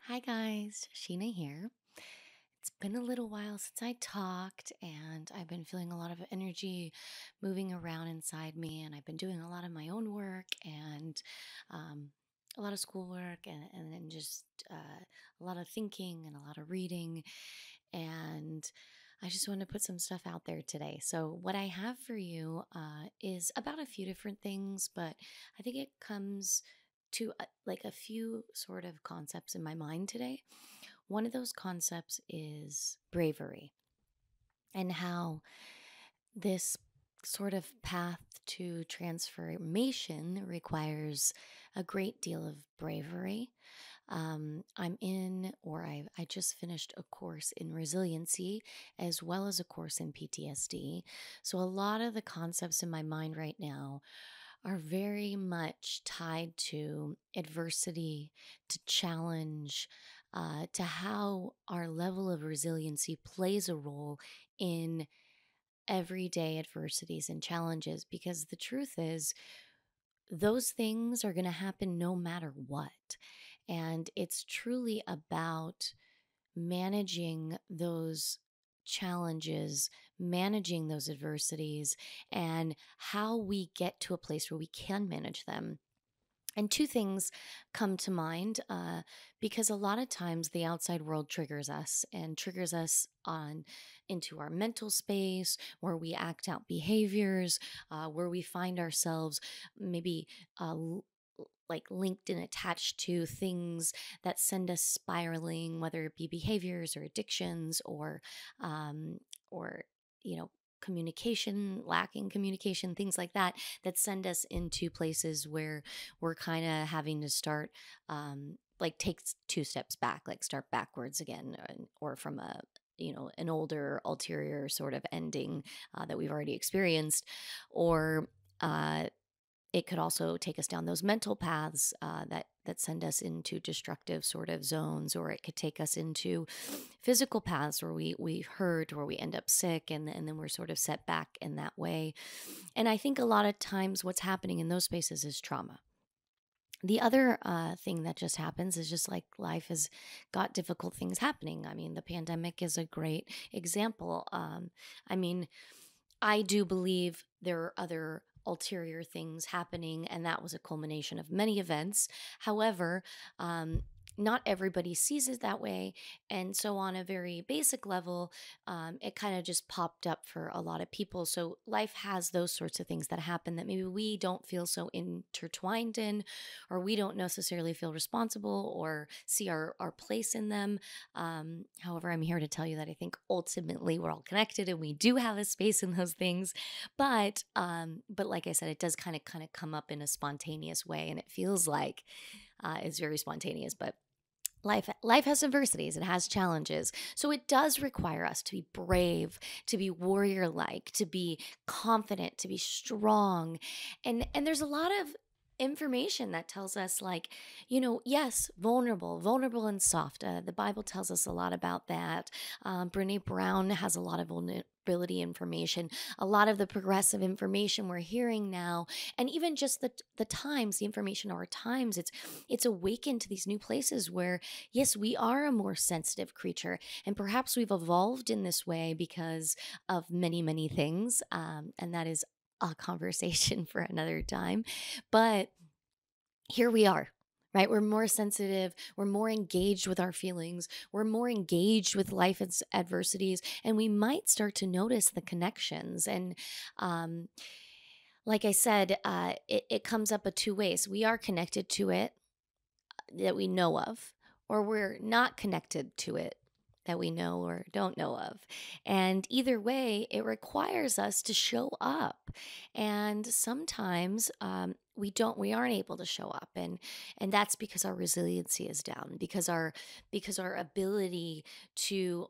Hi guys, Sheena here. It's been a little while since I talked, and I've been feeling a lot of energy moving around inside me, and I've been doing a lot of my own work and um, a lot of schoolwork, and then just a lot of thinking and a lot of reading. And I just want to put some stuff out there today. So, what I have for you is about a few different things, but I think it comes to like a few sort of concepts in my mind today. One of those concepts is bravery and how this sort of path to transformation requires a great deal of bravery. I just finished a course in resiliency as well as a course in PTSD. So, a lot of the concepts in my mind right now are very much tied to adversity, to challenge, to how our level of resiliency plays a role in everyday adversities and challenges. Because the truth is, those things are going to happen no matter what. And it's truly about managing those challenges, managing those adversities, and how we get to a place where we can manage them. And two things come to mind because a lot of times the outside world triggers us and triggers us on into our mental space where we act out behaviors, where we find ourselves maybe like linked and attached to things that send us spiraling, whether it be behaviors or addictions um, or you know communication, lacking communication, things like that, that send us into places where we're kind of having to start like take two steps back, like start backwards again, or from a an older ulterior sort of ending that we've already experienced, or uh, it could also take us down those mental paths that send us into destructive sort of zones, or it could take us into physical paths where we hurt or we end up sick, and then we're sort of set back in that way. And I think a lot of times what's happening in those spaces is trauma. The other thing that just happens is just like life has got difficult things happening. I mean, the pandemic is a great example. I mean, I do believe there are other ulterior things happening, and that was a culmination of many events. However, um, not everybody sees it that way. And so, on a very basic level, it kind of just popped up for a lot of people. So, life has those sorts of things that happen that maybe we don't feel so intertwined in, or we don't necessarily feel responsible or see our place in them. However, I'm here to tell you that I think ultimately we're all connected and we do have a space in those things. But like I said, it does kind of come up in a spontaneous way, and it feels like it's very spontaneous. But life has adversities, it has challenges, so it does require us to be brave, to be warrior like, to be confident, to be strong. And there's a lot of information that tells us, like, yes, vulnerable and soft. The Bible tells us a lot about that. Brene Brown has a lot of vulnerability information, a lot of the progressive information we're hearing now, and even just the times, the information of our times. It's awakened to these new places where, yes, we are a more sensitive creature, and perhaps we've evolved in this way because of many, many things. And that is a conversation for another time. But here we are. Right? We're more sensitive. We're more engaged with our feelings. We're more engaged with life's adversities. And we might start to notice the connections. And um, like I said, it comes up a two ways. We are connected to it that we know of, or we're not connected to it that we know or don't know of. And either way, it requires us to show up. And sometimes we aren't able to show up, and that's because our resiliency is down, because our ability to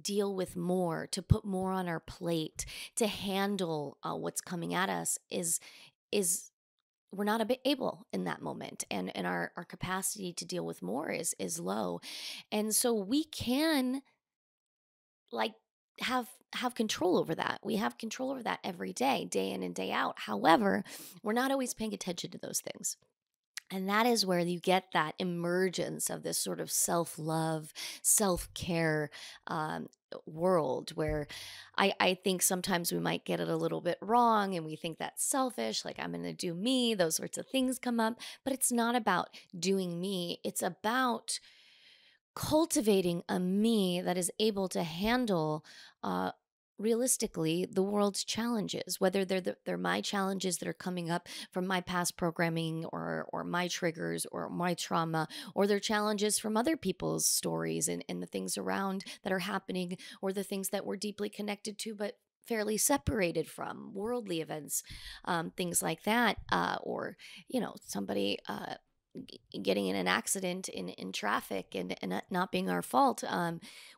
deal with more, to put more on our plate, to handle what's coming at us is we're not able in that moment, and our capacity to deal with more is low. And so we can, like, have control over that. We have control over that every day, day in and day out. However, we're not always paying attention to those things. And that is where you get that emergence of this sort of self love, self care um, world where I think sometimes we might get it a little bit wrong and we think that's selfish, like I'm going to do me, those sorts of things come up. But it's not about doing me, it's about cultivating a me that is able to handle uh, realistically the world's challenges, whether they're my challenges that are coming up from my past programming or my triggers or my trauma, or they're challenges from other people's stories and the things around that are happening, or the things that we're deeply connected to but fairly separated from worldly events, things like that, or somebody getting in an accident in traffic and that not being our fault.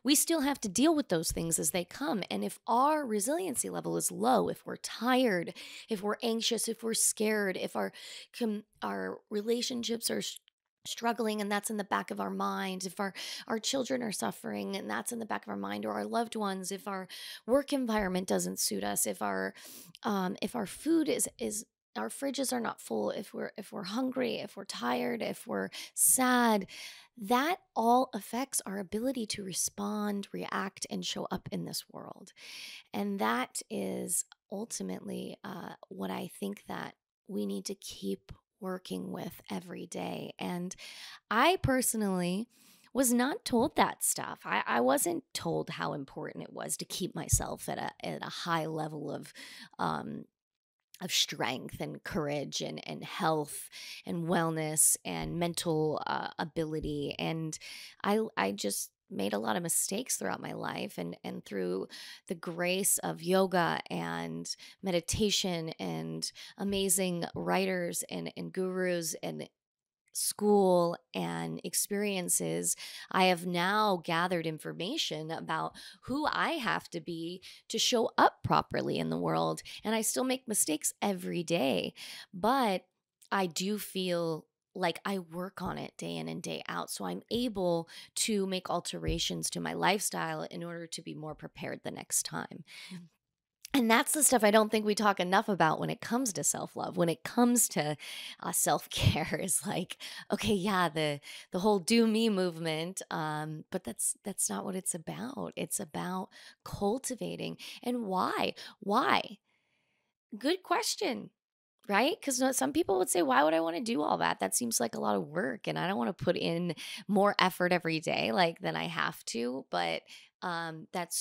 We still have to deal with those things as they come. And if our resiliency level is low, if we're tired, if we're anxious, if we're scared, if our relationships are struggling and that's in the back of our mind, if our children are suffering and that's in the back of our mind, or our loved ones, if our work environment doesn't suit us, if our food is our fridges are not full, if we're hungry, if we're tired, if we're sad, that all affects our ability to respond, react, and show up in this world. And that is ultimately what I think that we need to keep working with every day. And I personally was not told that stuff. I wasn't told how important it was to keep myself at a high level um, of strength and courage and health and wellness and mental ability. And I just made a lot of mistakes throughout my life, and through the grace of yoga and meditation and amazing writers and gurus and school and experiences, I have now gathered information about who I have to be to show up properly in the world. And I still make mistakes every day, but I do feel like I work on it day in and day out. So I'm able to make alterations to my lifestyle in order to be more prepared the next time. And that's the stuff I don't think we talk enough about when it comes to self love. When it comes to self care, is like, okay, yeah, the whole "do me" movement, but that's not what it's about. It's about cultivating. And why? Why? Good question. Right? Because some people would say, why would I want to do all that? That seems like a lot of work, and I don't want to put in more effort every day like than I have to. But that's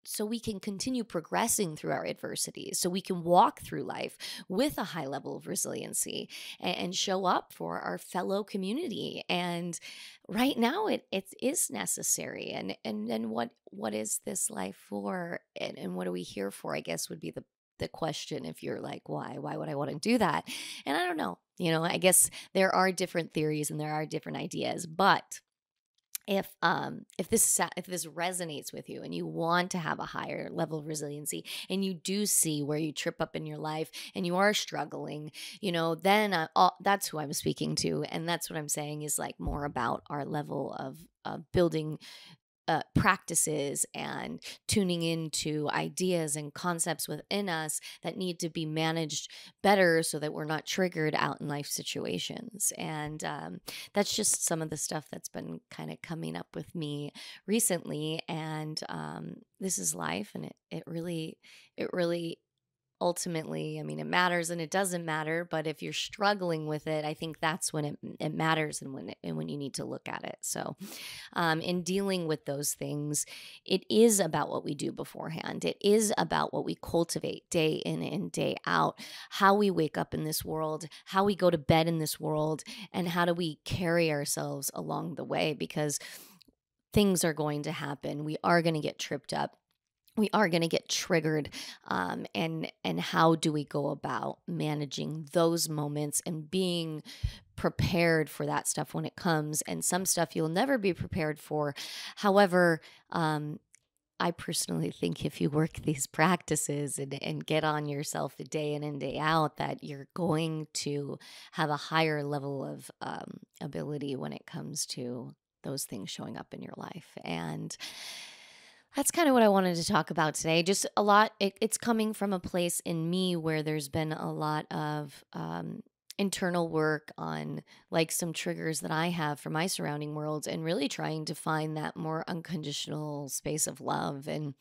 so we can continue progressing through our adversities, so we can walk through life with a high level of resiliency and show up for our fellow community. And right now, it is necessary. And then what is this life for? And what are we here for? I guess would be the question, if you're like, why would I want to do that? And I don't know, I guess there are different theories and there are different ideas. But if this resonates with you and you want to have a higher level of resiliency, and you do see where you trip up in your life and you are struggling, then that's who I'm speaking to. And that's what I'm saying is like more about our level of building practices and tuning into ideas and concepts within us that need to be managed better so that we're not triggered out in life situations. And that's just some of the stuff that's been kind of coming up with me recently. And this is life, and it really ultimately, I mean, it matters and it doesn't matter. But if you're struggling with it, I think that's when it matters, and when you need to look at it. So in dealing with those things, it is about what we do beforehand. It is about what we cultivate day in and day out, how we wake up in this world, how we go to bed in this world, and how do we carry ourselves along the way. Because things are going to happen. We are going to get tripped up, we are going to get triggered, and how do we go about managing those moments and being prepared for that stuff when it comes. And some stuff you'll never be prepared for. However, I personally think if you work these practices and get on yourself day in and day out, that you're going to have a higher level of ability when it comes to those things showing up in your life. And that's kind of what I wanted to talk about today. Just a lot, it's coming from a place in me where there's been a lot of internal work on like some triggers that I have for my surrounding worlds, and really trying to find that more unconditional space of love. And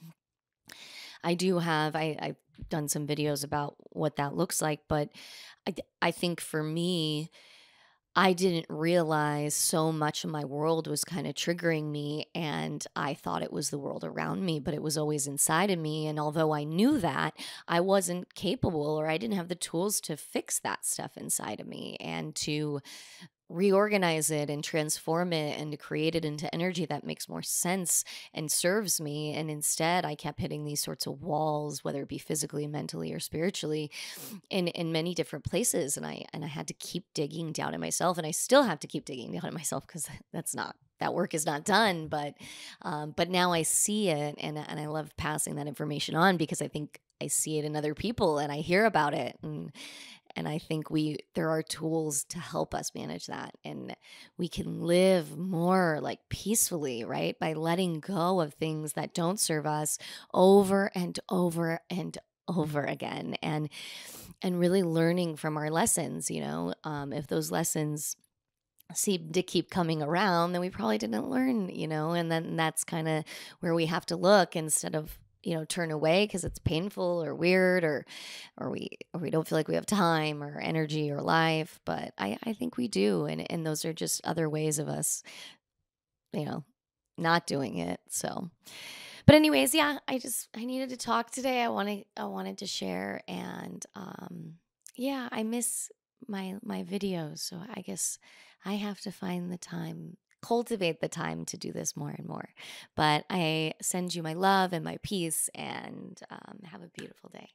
I've done some videos about what that looks like, but I think for me, I didn't realize so much of my world was kind of triggering me, and I thought it was the world around me, but it was always inside of me. And although I knew that, I wasn't capable, or I didn't have the tools to fix that stuff inside of me and to reorganize it and transform it and to create it into energy that makes more sense and serves me. And instead, I kept hitting these sorts of walls, whether it be physically, mentally, or spiritually, in many different places. And I had to keep digging down in myself, and I still have to keep digging down in myself, because that work is not done. But now I see it, and I love passing that information on, because I think I see it in other people and I hear about it. And I think there are tools to help us manage that, and we can live more like peacefully, right? By letting go of things that don't serve us over and over and over again, and really learning from our lessons. If those lessons seem to keep coming around, then we probably didn't learn, and then that's kind of where we have to look, instead of turn away because it's painful or weird, or we don't feel like we have time or energy or life. But I think we do, and those are just other ways of us, you know not doing it. So, but anyways, yeah, I needed to talk today. I wanted to share. And yeah, I miss my videos, so I guess I have to find the time, cultivate the time to do this more and more. But I send you my love and my peace, and have a beautiful day.